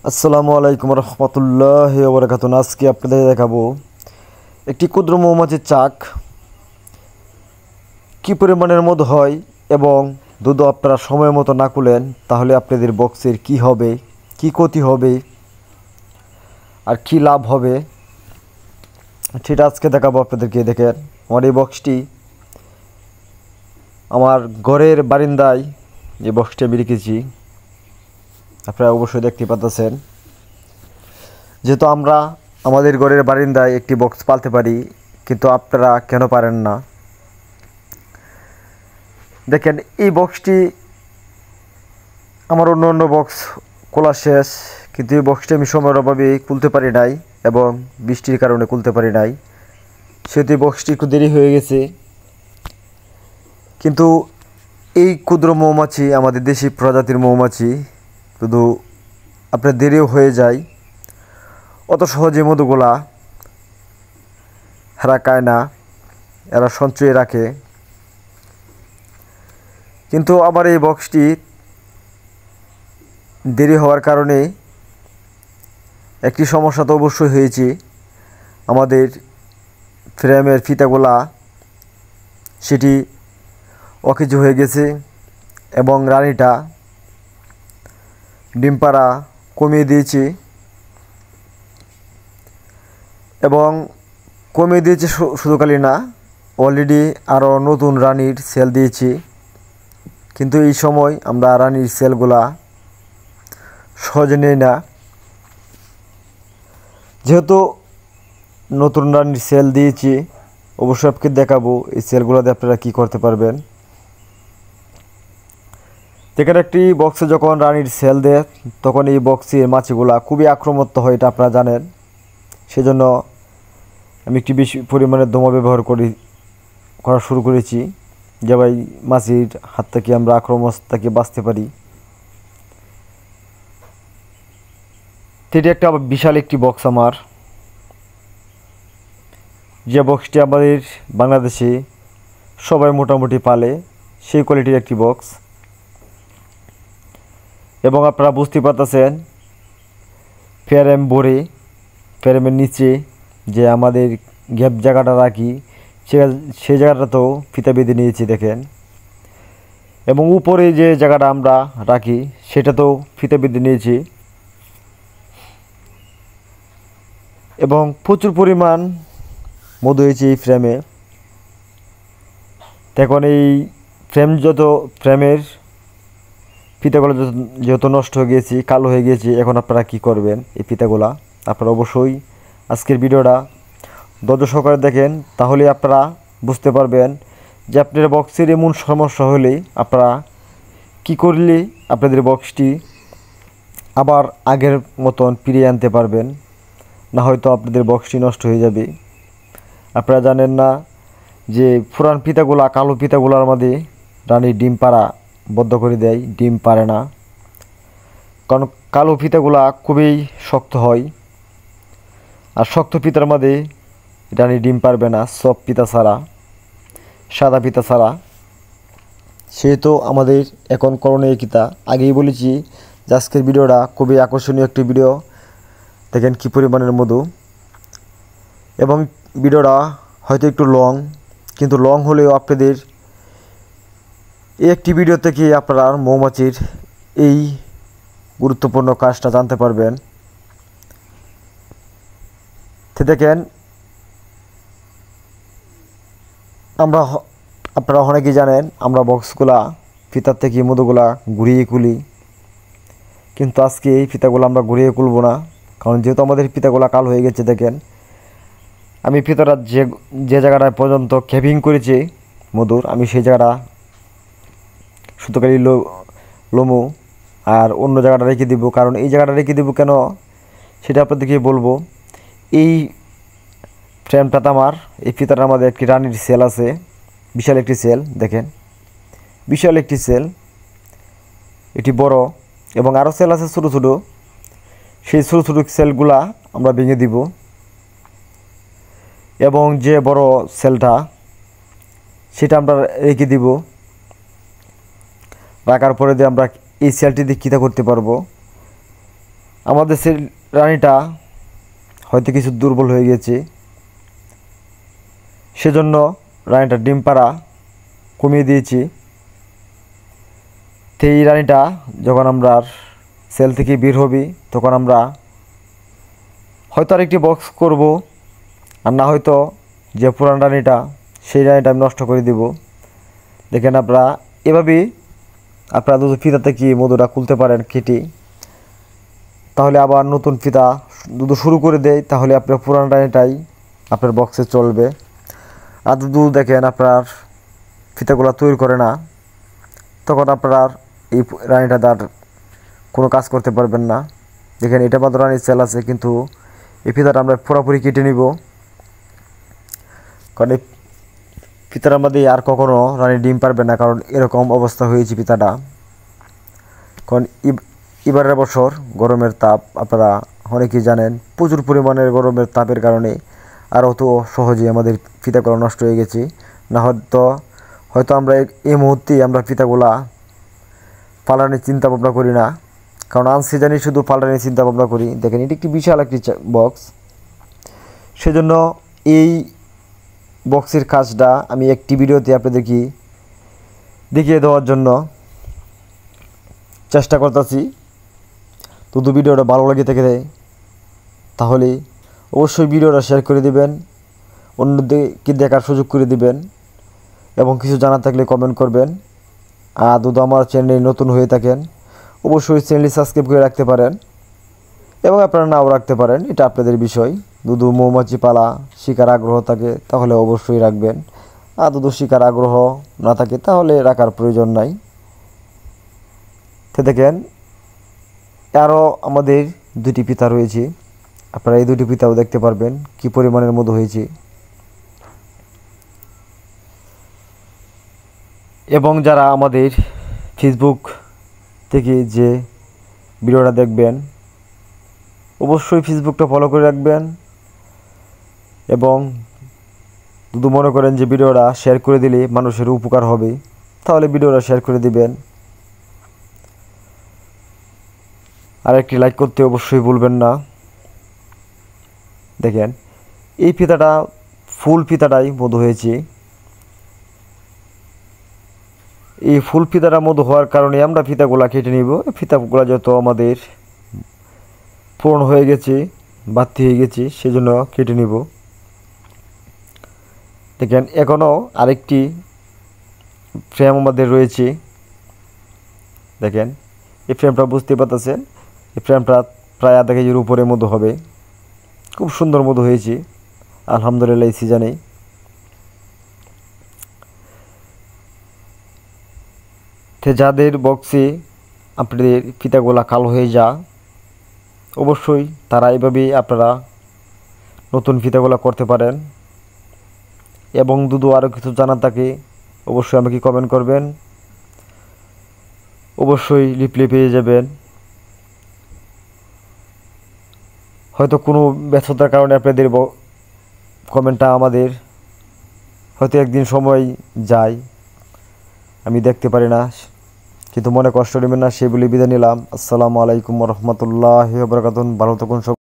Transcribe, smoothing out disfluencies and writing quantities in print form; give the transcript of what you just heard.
আসসালামু আলাইকুম রহমতুল্লাহি ওয়া বারাকাতুহু। আজকে আপনাদের দেখাবো একটি ক্ষুদ্র মৌমাছির চাক কী পরিমাণের মধু হয় এবং দুধ আপনারা সময় মতো না খুলেন তাহলে আপনাদের বক্সের কি হবে, কি ক্ষতি হবে আর কি লাভ হবে সেটা আজকে দেখাবো আপনাদেরকে। দেখেন, আমার এই বক্সটি আমার ঘরের বারান্দায় যে বক্সটি আমি রেখেছি, আপনারা অবশ্যই দেখতে পাচ্ছেন। যেহেতু আমরা আমাদের ঘরের বারান্দায় একটি বক্স পালতে পারি, কিন্তু আপনারা কেন পারেন না? দেখেন, এই বক্সটি আমার অন্য অন্য বক্স খোলা শেষ, কিন্তু এই বক্সটি আমি সময়ের অভাবে খুলতে পারি নাই এবং বৃষ্টির কারণে খুলতে পারি নাই, সেহেতু এই বক্সটি একটু দেরি হয়ে গেছে। কিন্তু এই ক্ষুদ্র মৌমাছি আমাদের দেশি প্রজাতির মৌমাছি, শুধু আপনার দেরিও হয়ে যায়, অত সহজে মধুগুলা এরা খায় না, এরা সঞ্চয়ে রাখে। কিন্তু আমার এই বক্সটি দেরি হওয়ার কারণে একটি সমস্যা তো অবশ্যই হয়েছে। আমাদের ফ্রেমের ফিতাগুলা সেটি অকেজো হয়ে গেছে এবং রানীটা ডিম পাড়া কমিয়ে দিয়েছে এবং শুধু খালি না, অলরেডি আরও নতুন রানীর সেল দিয়েছি। কিন্তু এই সময় আমরা রানীর সেলগুলা সহজে নেই না, যেহেতু নতুন রানীর সেল দিয়েছি। অবশ্যই আপনাকে দেখাবো এই সেলগুলোতে আপনারা কী করতে পারবেন। যেখানে একটি বক্সে যখন রানীর সেল দেয় তখন এই বক্সের মাছিগুলা খুবই আক্রমণ হয়, এটা আপনারা জানেন। সেজন্য আমি একটি বেশি পরিমাণে দমা ব্যবহার করা শুরু করেছি, যে ভাই মাছির হাত থেকে আমরা আক্রমণ থেকে বাঁচতে পারি। এটি একটা বিশাল একটি বক্স আমার, যে বক্সটি আমাদের বাংলাদেশে সবাই মোটামুটি পালে, সেই কোয়ালিটির একটি বক্স। এবং আপনারা বুঝতে পারতেছেন, ফ্রেমের নিচে যে আমাদের গ্যাপ জায়গাটা রাখি, সেই জায়গাটাতেও ফিতা বেঁধে নিয়েছি দেখেন। এবং উপরে যে জায়গাটা আমরা রাখি সেটাতেও ফিতা বেঁধে নিয়েছি এবং প্রচুর পরিমাণ মধু হয়েছে এই ফ্রেমে। এখন এই ফ্রেমের ফিতাগুলো যেহেতু নষ্ট হয়ে গিয়েছে, কালো হয়ে গিয়েছে, এখন আপনারা কি করবেন? এই ফিতাগুলা আপনারা অবশ্যই আজকের ভিডিওটা ধৈর্য সহকারে দেখেন, তাহলে আপনারা বুঝতে পারবেন যে আপনার বক্সের এমন সমস্যা হলে আপনারা কি করলে আপনাদের বক্সটি আবার আগের মতন ফিরিয়ে আনতে পারবেন। না হয়তো আপনাদের বক্সটি নষ্ট হয়ে যাবে। আপনারা জানেন না যে পুরান ফিতাগুলা, কালো ফিতাগুলার মধ্যে রানীর ডিম পাড়া বদ্ধ করে দেয়, ডিম পারে না। কারণ কালো ফিতাগুলা খুবই শক্ত হয়, আর শক্ত ফিতার মধ্যে রানী ডিম পারবে না সব ফিতা ছাড়া, সাদা ফিতা ছাড়া। সেহেতু আমাদের এখন করণীয় কিতা, আগেই বলেছি যে আজকের ভিডিওটা খুবই আকর্ষণীয় একটি ভিডিও। দেখেন কী পরিমাণের মধু, এবং ভিডিওটা হয়তো একটু লং, কিন্তু লং হলেও আপনাদের এই একটি ভিডিও থেকে আপনারা মৌমাছির এই গুরুত্বপূর্ণ কাজটা জানতে পারবেন। তো দেখেন, আপনারা অনেকেই জানেন আমরা বক্সগুলা ফিতার থেকে মধুগুলা ঘুরিয়ে খুলি, কিন্তু আজকে এই ফিতাগুলো আমরা ঘুরিয়ে খুলব না, কারণ যেহেতু আমাদের ফিতাগুলা কালো হয়ে গেছে। দেখেন, আমি ফিতাটা যে জায়গাটা পর্যন্ত ক্যাপিং করেছি মধুর, আমি সেই জায়গাটা সুতোকারি লোমো আর অন্য জায়গাটা রেখে দিব। কারণ এই জায়গাটা রেখে দেবো কেন সেটা আপনাদেরকে বলবো। এই ফ্রেমটাতে আমার এই ফিতাটার মধ্যে একটি রানীর সেল আছে, বিশাল একটি সেল। দেখেন, বিশাল একটি সেল, এটি বড়, এবং আরও সেল আছে ছোটো ছোটো। সেই ছোটো ছোটো সেলগুলা আমরা ভেঙে দিব, এবং যে বড় সেলটা সেটা আমরা রেখে দিব। রাখার পরে দিয়ে আমরা এই সেলটি দিয়ে কীটা করতে পারবো, আমাদের সেই রানীটা হয়তো কিছু দুর্বল হয়ে গেছে, সেজন্য রানীটা ডিম পাড়া কমিয়ে দিয়েছি। তো এই রানীটা যখন আমরা সেল থেকে বের হবি তখন আমরা হয়তো আরেকটি বক্স করব, আর না হয়তো যে পুরান রানীটা সেই রানীটা আমি নষ্ট করে দিব। দেখেন আপনারা এভাবেই আপনারা দুধ ফিতা থেকে মধুটা খুলতে পারেন কেটে, তাহলে আবার নতুন ফিতা দুধ শুরু করে দেয়, তাহলে আপনার পুরান রানীটাই আপনার বক্সে চলবে। আর দুধ দেখেন আপনার ফিতাগুলো তৈরি করে না, তখন আপনার এই রানীটা তার কোনো কাজ করতে পারবেন না। দেখেন এটা মাত্র রানীর সেল আছে, কিন্তু এই ফিতাটা আমরা পুরোপুরি কেটে নিব, কারণ এই ফিতার মধ্যে আর কখনো রানী ডিম পারবে না, কারণ এরকম অবস্থা হয়েছে ফিতাটা। কারণ এবারের বছর গরমের তাপ আপনারা অনেকেই জানেন, প্রচুর পরিমাণের গরমের তাপের কারণে আর অত সহজে আমাদের ফিতাগুলো নষ্ট হয়ে গেছে। না হয়তো আমরা এই মুহূর্তেই আমরা ফিতাগুলা পালানোর চিন্তা ভাবনা করি না, কারণ আনসিজনে শুধু পাল্টানোর চিন্তা ভাবনা করি। দেখেন এটি একটি বিশাল একটি বক্স, সেজন্য এই বক্সের কাজটা আমি একটি ভিডিওতে আপনাদেরকে দেখিয়ে দেওয়ার জন্য চেষ্টা করতেছি। যদি ভিডিওটা ভালো লাগে থাকে তাহলে অবশ্যই ভিডিওটা শেয়ার করে দিবেন, অন্যদেরকে দেখার সুযোগ করে দিবেন, এবং কিছু জানা থাকলে কমেন্ট করবেন। আর যদি আমার চ্যানেলে নতুন হয়ে থাকেন অবশ্যই চ্যানেলটি সাবস্ক্রাইব করে রাখতে পারেন, এবং আপনারা নাও রাখতে পারেন, এটা আপনাদের বিষয়। দুধু মৌমাছি পালা শিকার আগ্রহ থাকে তাহলে অবশ্যই রাখবেন, আর দুধু শিকার আগ্রহ না থাকে তাহলে রাখার প্রয়োজন নাই। তো দেখেন আরও আমাদের দুটি পিতা রয়েছে, আপনারা এই দুটি পিতাও দেখতে পারবেন কি পরিমাণের মতো হয়েছে। এবং যারা আমাদের ফেসবুক থেকে যে ভিডিওটা দেখবেন অবশ্যই ফেসবুকটা ফলো করে রাখবেন, এবং যদি মনে করেন যে ভিডিওটা শেয়ার করে দিলে মানুষের উপকার হবে তাহলে ভিডিওটা শেয়ার করে দিবেন, আর একটি লাইক করতে অবশ্যই ভুলবেন না। দেখেন এই ফিতাটা ফুল ফিতাটাই মধু হয়েছে, এই ফুল ফিতাটা মধু হওয়ার কারণে আমরা ফিতাগুলা কেটে নিব। ফিতাগুলা যত আমাদের পূরণ হয়ে গেছে বাড়তি হয়ে গেছে সেজন্য কেটে নিব। দেখেন এখনও আরেকটি ফ্রেম আমাদের রয়েছে, দেখেন এই ফ্রেমটা বুঝতে পারতেছেন, এই ফ্রেমটা প্রায় আধা কেজির উপরে মধু হবে, খুব সুন্দর মধু হয়েছে আলহামদুলিল্লাহ এই সিজনে। তো যাদের বক্সে আপনাদের ফিতাগুলা কালো হয়ে যা অবশ্যই তারা এইভাবেই আপনারা নতুন ফিতাগুলা করতে পারেন, এবং দুধু আরও কিছু জানার থাকে অবশ্যই আমাকে কমেন্ট করবেন, অবশ্যই রিপ্লাই পেয়ে যাবেন। হয়তো কোনো ব্যস্ততার কারণে আপনাদের কমেন্টটা আমাদের হয়তো একদিন সময় যায় আমি দেখতে পারি না, কিন্তু মনে কষ্ট নেবেন না, সেই বলে বিদায় নিলাম। আসসালামু আলাইকুম ওয়া রাহমাতুল্লাহি ওয়া বারাকাতুহু। ভালো থাকুন সব।